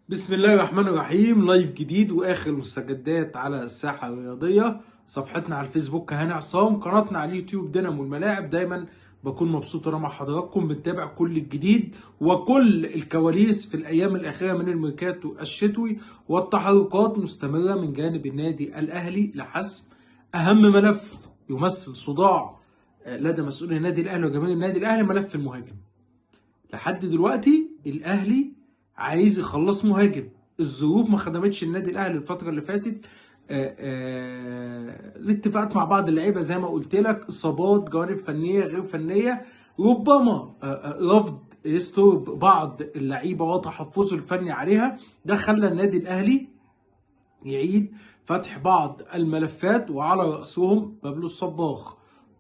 بسم الله الرحمن الرحيم. لايف جديد واخر المستجدات على الساحه الرياضيه. صفحتنا على الفيسبوك هاني عصام، قناتنا على اليوتيوب دينامو الملاعب. دايما بكون مبسوط وانا مع حضراتكم بنتابع كل الجديد وكل الكواليس في الايام الاخيره من الميركاتو الشتوي، والتحركات مستمره من جانب النادي الاهلي لحسم اهم ملف يمثل صداع لدى مسؤولي النادي الاهلي وجماهير النادي الاهلي، ملف المهاجم. لحد دلوقتي الاهلي عايز يخلص مهاجم. الظروف ما خدمتش النادي الاهلي الفتره اللي فاتت. الاتفاقات مع بعض اللعيبه زي ما قلت لك، اصابات، جوانب فنيه غير فنيه، ربما رفض يستر بعض اللعيبه وتحفظه الفني عليها. ده خلى النادي الاهلي يعيد فتح بعض الملفات، وعلى رأسهم بابلو الصباغ.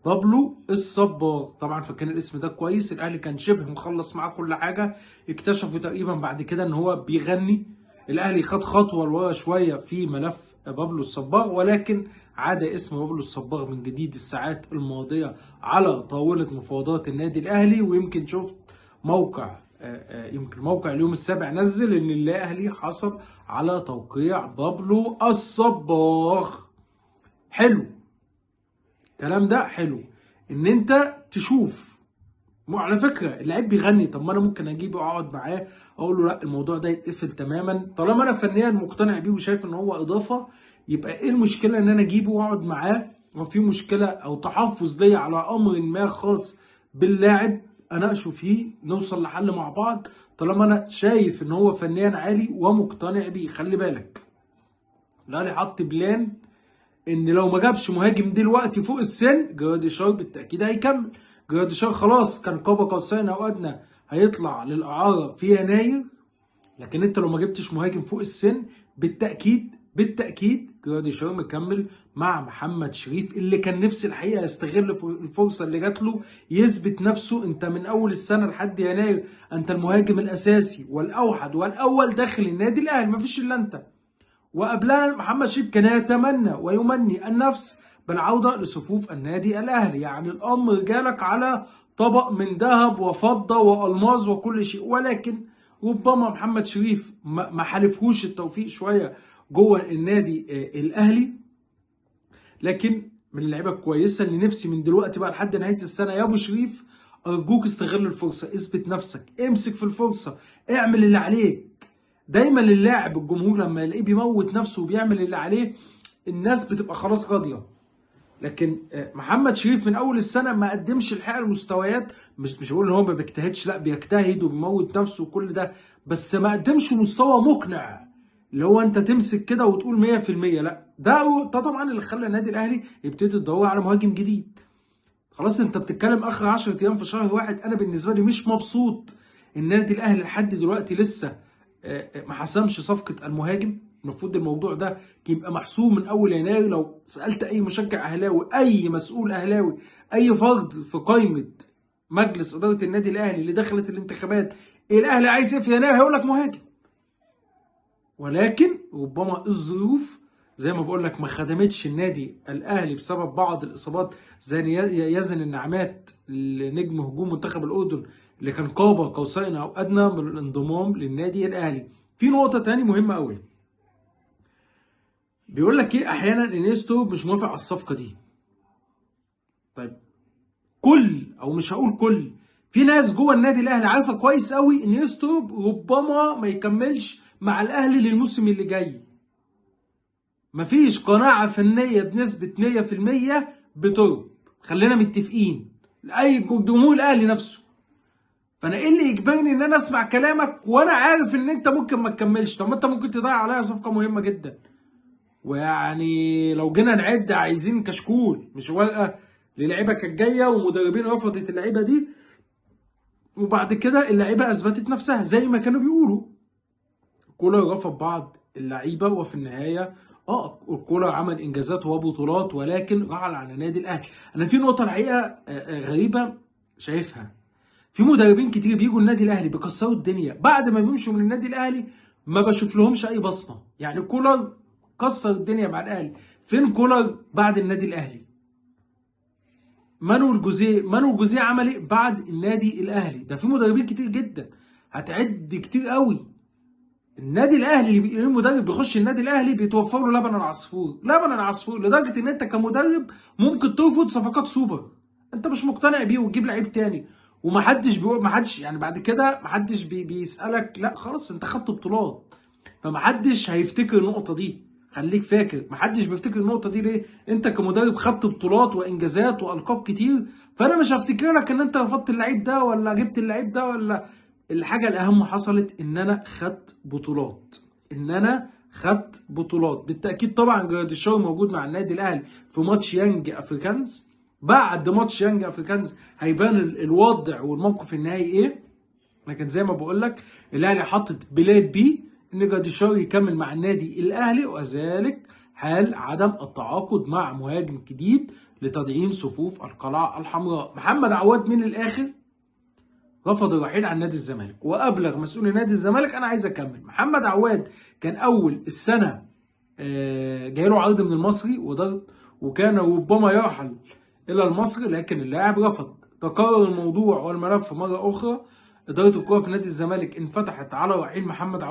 بابلو الصباغ طبعا فكان الاسم ده كويس، الاهلي كان شبه مخلص معاه كل حاجه. اكتشفوا تقريبا بعد كده ان هو بيغني. الاهلي خد خطوه لورا شويه في ملف بابلو الصباغ، ولكن عاد اسم بابلو الصباغ من جديد الساعات الماضيه على طاوله مفاوضات النادي الاهلي. ويمكن شفت موقع يمكن موقع اليوم السابع نزل ان الاهلي حصل على توقيع بابلو الصباغ. حلو الكلام ده، حلو ان انت تشوف. على فكره اللعيب بيغني، طب ما انا ممكن اجيبه واقعد معاه اقول له لا الموضوع ده يتقفل تماما. طالما انا فنيا مقتنع بيه وشايف ان هو اضافه، يبقى ايه المشكله ان انا اجيبه واقعد معاه؟ لو في مشكله او تحفظ ليا على امر ما خاص باللاعب اناقشه فيه، نوصل لحل مع بعض. طالما انا شايف ان هو فنيا عالي ومقتنع بيه. خلي بالك الاهلي حط بلان ان لو ما جابش مهاجم دلوقتي فوق السن، جراديشار بالتاكيد هيكمل. جراديشار خلاص كان قاب قوسين او ادنى هيطلع للاعاره في يناير. لكن انت لو ما جبتش مهاجم فوق السن، بالتاكيد جراديشار مكمل مع محمد شريف، اللي كان نفسي الحقيقه يستغل الفرصه اللي جات له يثبت نفسه. انت من اول السنه لحد يناير انت المهاجم الاساسي والاوحد والاول داخل النادي الاهلي، مفيش الا انت. وقبلها محمد شريف كان يتمنى ويمني النفس بالعودة لصفوف النادي الأهلي. يعني الأمر جالك على طبق من ذهب وفضة وألماظ وكل شيء، ولكن ربما محمد شريف ما حالفهوش التوفيق شوية جوه النادي الأهلي. لكن من اللعيبة الكويسة اللي نفسي من دلوقتي بقى لحد نهاية السنة يا أبو شريف، أرجوك استغل الفرصة، اثبت نفسك، امسك في الفرصة، اعمل اللي عليك. دايما اللاعب الجمهور لما يلاقيه بيموت نفسه وبيعمل اللي عليه، الناس بتبقى خلاص راضيه. لكن محمد شريف من اول السنه ما قدمش الحقيقه المستويات. مش بقول ان هو ما بيجتهدش، لا بيجتهد وبيموت نفسه وكل ده، بس ما قدمش مستوى مقنع اللي هو انت تمسك كده وتقول 100%. لا ده طبعا اللي خلى النادي الاهلي يبتدي يدور على مهاجم جديد. خلاص انت بتتكلم اخر 10 ايام في شهر واحد. انا بالنسبه لي مش مبسوط. النادي الاهلي لحد دلوقتي لسه ما حسمش صفقه المهاجم. المفروض الموضوع ده يبقى محسوم من اول يناير. لو سالت اي مشجع اهلاوي، اي مسؤول اهلاوي، اي فرد في قائمه مجلس اداره النادي الاهلي اللي دخلت الانتخابات، الاهلي عايز ايه في يناير، هيقول لك مهاجم. ولكن ربما الظروف زي ما بقول لك ما خدمتش النادي الاهلي بسبب بعض الاصابات، زي يزن النعمات لنجم هجوم منتخب الاردن اللي كان قاب قوسين او ادنى من الانضمام للنادي الاهلي. في نقطه تاني مهمه قوي، بيقول لك ايه احيانا انيستو مش موافق على الصفقه دي. طيب او مش هقول كل، في ناس جوه النادي الاهلي عارفه كويس قوي انيستو ربما ما يكملش مع الاهلي للموسم اللي جاي. مفيش قناعة فنية بنسبة 100% بترب. خلينا متفقين لأي جمهور الأهلي نفسه. فأنا إيه اللي يجبرني إن أنا أسمع كلامك وأنا عارف إن أنت ممكن ما تكملش؟ طب ما أنت ممكن تضيع عليا صفقة مهمة جدا. ويعني لو جينا نعد عايزين كشكول مش ورقة للعيبة كانت جاية ومدربين رفضت اللعيبة دي، وبعد كده اللعيبة أثبتت نفسها زي ما كانوا بيقولوا. كولر رفض بعض اللعيبه، وفي النهايه كولر عمل انجازات وبطولات، ولكن رحل عن النادي الاهلي. انا في نقطه الحقيقه غريبه شايفها. في مدربين كتير بيجوا النادي الاهلي بيكسروا الدنيا، بعد ما بيمشوا من النادي الاهلي ما بشوف لهمش اي بصمه. يعني كولر كسر الدنيا مع الاهلي، فين كولر بعد النادي الاهلي؟ مانويل جوزيه عمل ايه بعد النادي الاهلي؟ ده في مدربين كتير جدا، هتعد كتير قوي. النادي الاهلي اللي المدرب بيخش النادي الاهلي بيتوفر له لبن العصفور، لبن العصفور، لدرجه ان انت كمدرب ممكن ترفض صفقات سوبر انت مش مقتنع بيه وتجيب لعيب تاني، ومحدش بيقول، محدش يعني بعد كده محدش بيسالك، لا خلاص انت خدت بطولات. فمحدش هيفتكر النقطه دي، خليك فاكر محدش بيفتكر النقطه دي. ليه؟ انت كمدرب خدت بطولات وانجازات والقاب كتير، فانا مش هفتكر لك ان انت رفضت اللعيب ده ولا جبت اللعيب ده ولا. الحاجه الاهم حصلت ان انا خدت بطولات، ان انا خدت بطولات. بالتاكيد طبعا جراديشار موجود مع النادي الاهلي في ماتش يانج افريكانز. بعد ماتش يانج افريكانز هيبان الوضع والموقف النهائي ايه. لكن زي ما بقول لك الاهلي حاطط بلاد بي ان جراديشار يكمل مع النادي الاهلي، وذلك حال عدم التعاقد مع مهاجم جديد لتدعيم صفوف القلعه الحمراء. محمد عواد من الاخر رفض الرحيل عن نادي الزمالك، وابلغ مسؤول نادي الزمالك انا عايز اكمل. محمد عواد كان اول السنه جاي له عرض من المصري وكان ربما يرحل الى المصري، لكن اللاعب رفض. تكرر الموضوع والملف مره اخرى. اداره الكره في نادي الزمالك انفتحت على رحيل محمد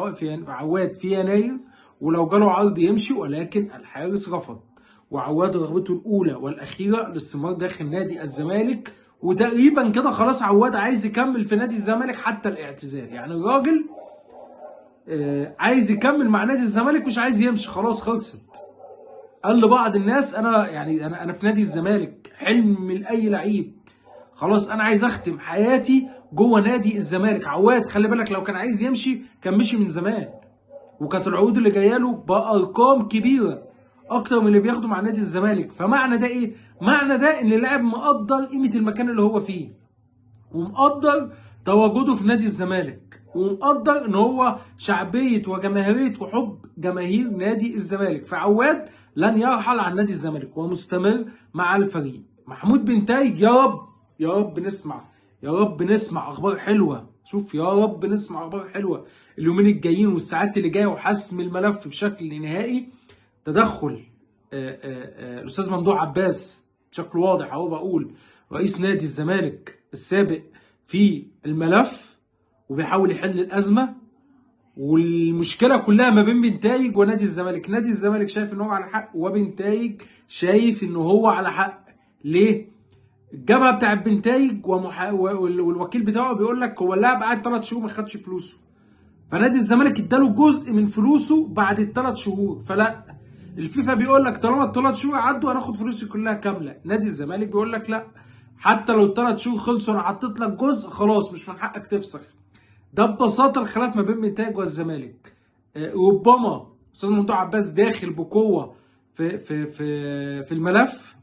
عواد في يناير، ولو جاله عرض يمشي، ولكن الحارس رفض. وعواد رغبته الاولى والاخيره الاستمرار داخل نادي الزمالك، وتقريبا كده خلاص عواد عايز يكمل في نادي الزمالك حتى الاعتزال. يعني الراجل عايز يكمل مع نادي الزمالك، مش عايز يمشي، خلاص خلصت. قال لبعض الناس انا يعني انا في نادي الزمالك حلم من اي لعيب، خلاص انا عايز اختم حياتي جوه نادي الزمالك. عواد خلي بالك لو كان عايز يمشي كان مشي من زمان، وكانت العقود اللي جايه له بارقام كبيره اكتر من اللي بياخده مع نادي الزمالك. فمعنى ده ايه؟ معنى ده ان اللاعب مقدر قيمه المكان اللي هو فيه، ومقدر تواجده في نادي الزمالك، ومقدر ان هو شعبيه وجماهيريه وحب جماهير نادي الزمالك. فعواد لن يرحل عن نادي الزمالك ومستمر مع الفريق. محمود بنتايج يا رب يا رب نسمع، يا رب نسمع اخبار حلوه. شوف يا رب نسمع اخبار حلوه اليومين الجايين والساعات اللي جايه، وحسم الملف بشكل نهائي. تدخل الاستاذ ممدوح عباس بشكل واضح اهو، بقول رئيس نادي الزمالك السابق في الملف، وبيحاول يحل الازمه. والمشكله كلها ما بين بنتايج ونادي الزمالك. نادي الزمالك شايف ان هو على حق، وبنتايج شايف ان هو على حق. ليه؟ الجبهه بتاع بنتايج والوكيل بتاعه بيقول لك هو اللاعب قعد 3 شهور ما خدش فلوسه، فنادي الزمالك اداله جزء من فلوسه بعد ال3 شهور. فلا، الفيفا بيقول لك طالما ال3 شهور عدوا هناخد فلوسي كلها كامله. نادي الزمالك بيقول لك لا، حتى لو ال3 شهور خلصوا انا حطيت لك جزء، خلاص مش من حقك تفسخ. ده ببساطه الخلاف ما بين بنتايج والزمالك. ربما استاذ ممدوح عباس داخل بقوه في الملف،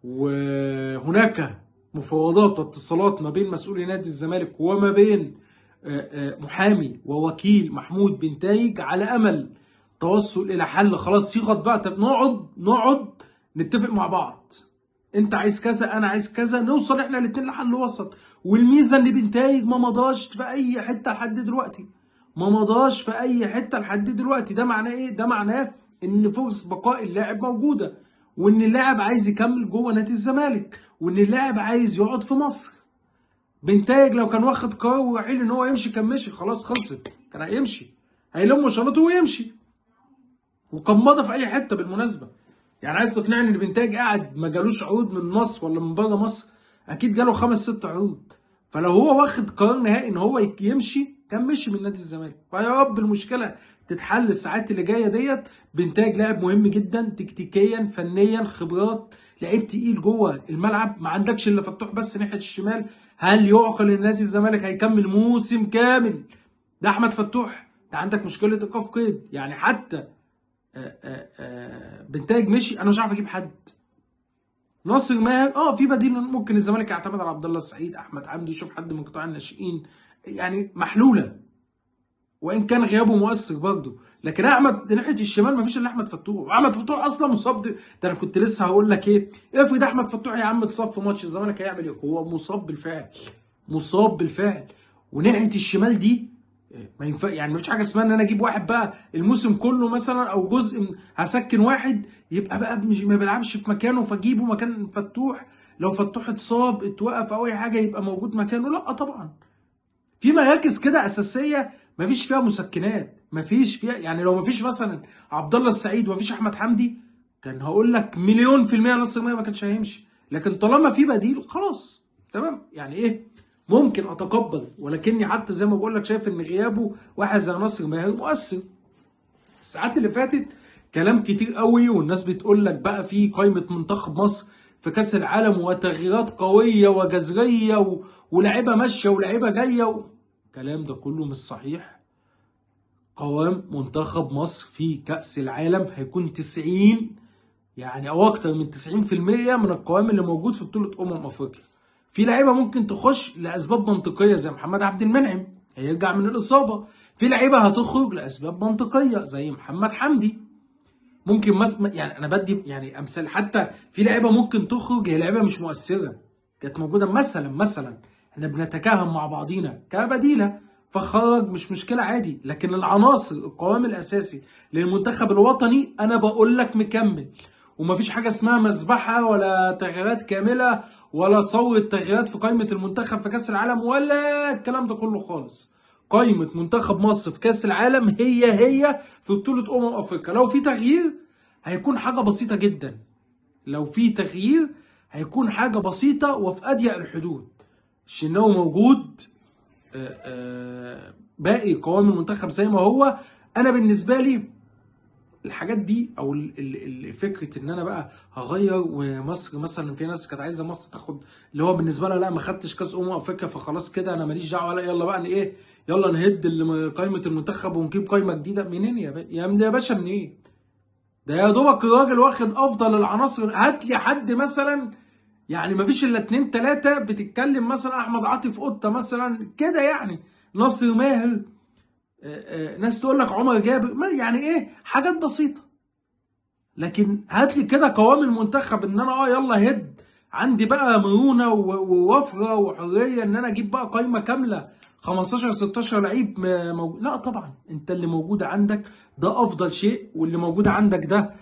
وهناك مفاوضات واتصالات ما بين مسؤولي نادي الزمالك وما بين محامي ووكيل محمود بنتايج على امل توصل الى حل. خلاص صيغه بقى، طب نقعد نتفق مع بعض، انت عايز كذا انا عايز كذا، نوصل احنا الاثنين لحل وسط. والميزه ان بنتايج ما مضاش في اي حته لحد دلوقتي، ما مضاش في اي حته لحد دلوقتي. ده معناه ايه؟ ده معناه ان فرص بقاء اللاعب موجوده، وان اللاعب عايز يكمل جوه نادي الزمالك، وان اللاعب عايز يقعد في مصر. بنتايج لو كان واخد قرار ورحيل ان هو يمشي كان مشي، خلاص خلصت، كان هيمشي، هيلم شنطه ويمشي، وكان مضى في اي حته بالمناسبه. يعني عايز تقنعني ان بنتايج قاعد ما جالوش عروض من مصر ولا من بره مصر؟ اكيد جاله 5 6 عروض. فلو هو واخد قرار نهائي ان هو يمشي كان مشي من نادي الزمالك. فيا رب المشكله تتحل الساعات اللي جايه ديت. بنتايج لاعب مهم جدا تكتيكيا فنيا، خبرات، لعيب تقيل جوه الملعب. ما عندكش الا فتوح بس ناحيه الشمال. هل يعقل ان نادي الزمالك هيكمل موسم كامل ده احمد فتوح؟ ده عندك مشكله ايقاف قيد. يعني حتى بنتايج مشي، انا مش عارف اجيب حد. ناصر ماهر في بديل، ممكن الزمالك يعتمد على عبد الله السعيد، احمد حمدي، يشوف حد من قطاع الناشئين، يعني محلوله، وان كان غيابه مؤثر برضه. لكن احمد ناحيه الشمال مفيش الا احمد فتوح، واحمد فتوح اصلا مصاب. ده انا كنت لسه هقول لك ايه، افرض احمد فتوح يا عم اتصاب في ماتش الزمالك هيعمل ايه؟ هو مصاب بالفعل، مصاب بالفعل. وناحيه الشمال دي ما ينفع، يعني مفيش حاجه اسمها ان انا اجيب واحد بقى الموسم كله مثلا او جزء هسكن واحد يبقى بقى ما بيلعبش في مكانه فاجيبه مكان فتوح. لو فتوح اتصاب اتوقف او اي حاجه يبقى موجود مكانه؟ لا طبعا. في مراكز كده اساسيه مفيش فيها مسكنات، مفيش فيها يعني لو مفيش مثلا عبد الله السعيد ومفيش احمد حمدي كان هقول لك مليون في المية نصر المية ما كانش هيمشي، لكن طالما في بديل خلاص تمام. يعني ايه ممكن اتقبل، ولكني حتى زي ما بقول لك شايف ان غيابه واحد زي ناصر ماهر مؤثر. الساعات اللي فاتت كلام كتير قوي والناس بتقول لك بقى في قائمة منتخب مصر في كأس العالم وتغييرات قوية وجذرية ولاعيبة ماشية ولاعيبة جاية الكلام ده كله مش صحيح. قوام منتخب مصر في كأس العالم هيكون 90 يعني او اكتر من 90% من القوام اللي موجود في بطولة افريقيا. في لعيبة ممكن تخش لاسباب منطقية زي محمد عبد المنعم هيرجع من الاصابة، في لعيبة هتخرج لاسباب منطقية زي محمد حمدي. ممكن يعني انا بدي يعني امثال، حتى في لعيبه ممكن تخرج هي لعيبه مش مؤثره كانت موجوده مثلا احنا بنتكهن مع بعضينا كبديله فخرج مش مشكله عادي، لكن العناصر القوام الاساسي للمنتخب الوطني انا بقول لك مكمل. ومفيش حاجه اسمها مذبحه ولا تغييرات كامله ولا صوره تغييرات في قائمه المنتخب في كاس العالم ولا الكلام ده كله خالص. قائمه منتخب مصر في كاس العالم هي في بطوله افريقيا. لو في تغيير هيكون حاجه بسيطه جدا، لو في تغيير هيكون حاجه بسيطه وفي اضيق الحدود. الشناوي موجود، باقي قوام المنتخب زي ما هو. انا بالنسبه لي الحاجات دي او فكره ان انا بقى هغير ومصر مثلا، في ناس كانت عايزه مصر تاخد اللي هو بالنسبه لها لا ما خدتش كاس افريقيا فخلاص كده انا ماليش دعوه، لا يلا بقى ايه يلا نهد قائمه المنتخب ونجيب قائمه جديده. منين يا باشا منين؟ ده يا دوبك الراجل واخد افضل العناصر. هات لي حد مثلا يعني ما فيش الا اتنين تلاته بتتكلم، مثلا احمد عاطف قطه مثلا كده يعني، ناصر ماهر، ناس تقول لك عمر جابر، يعني ايه حاجات بسيطه. لكن هات لي كده قوام المنتخب ان انا يلا هد عندي بقى مرونه ووفره وحريه ان انا اجيب بقى قائمه كامله 15 16 لعيب موجود. لا طبعا انت اللي موجود عندك ده افضل شيء، واللي موجود عندك ده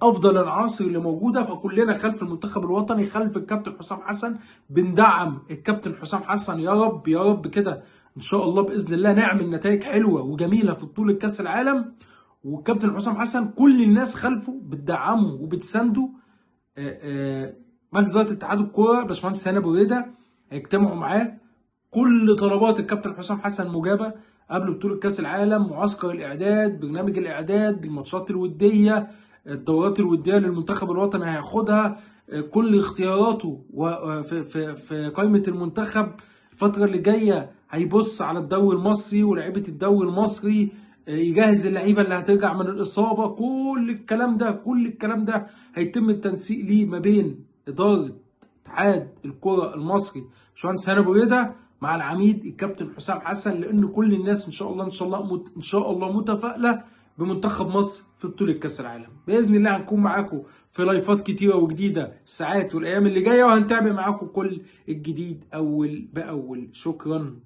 افضل العناصر اللي موجوده. فكلنا خلف المنتخب الوطني، خلف الكابتن حسام حسن، بندعم الكابتن حسام حسن. يا رب يا رب كده ان شاء الله باذن الله نعمل نتائج حلوه وجميله في بطوله كاس العالم. والكابتن حسام حسن كل الناس خلفه بتدعمه وبتسانده. مجلس اداره اتحاد الكوره باشمهندس هاني ابو ريده هيجتمعوا معاه. كل طلبات الكابتن حسام حسن مجابه قبل بطوله كاس العالم، معسكر الاعداد، برنامج الاعداد، الماتشات الوديه، الدورات الوديه للمنتخب الوطني هياخدها، كل اختياراته في قائمه المنتخب الفتره اللي جايه. هيبص على الدوري المصري ولاعيبه الدوري المصري، يجهز اللعيبه اللي هترجع من الاصابه. كل الكلام ده هيتم التنسيق ليه ما بين اداره اتحاد الكره المصري باشمهندس هاني ابو ريده مع العميد الكابتن حسام حسن، لان كل الناس ان شاء الله ان شاء الله متفائله بمنتخب مصر في بطوله كاس العالم. باذن الله هنكون معاكم في لايفات كتيره وجديده الساعات والايام اللي جايه، وهنتابع معاكم كل الجديد اول باول. شكرا.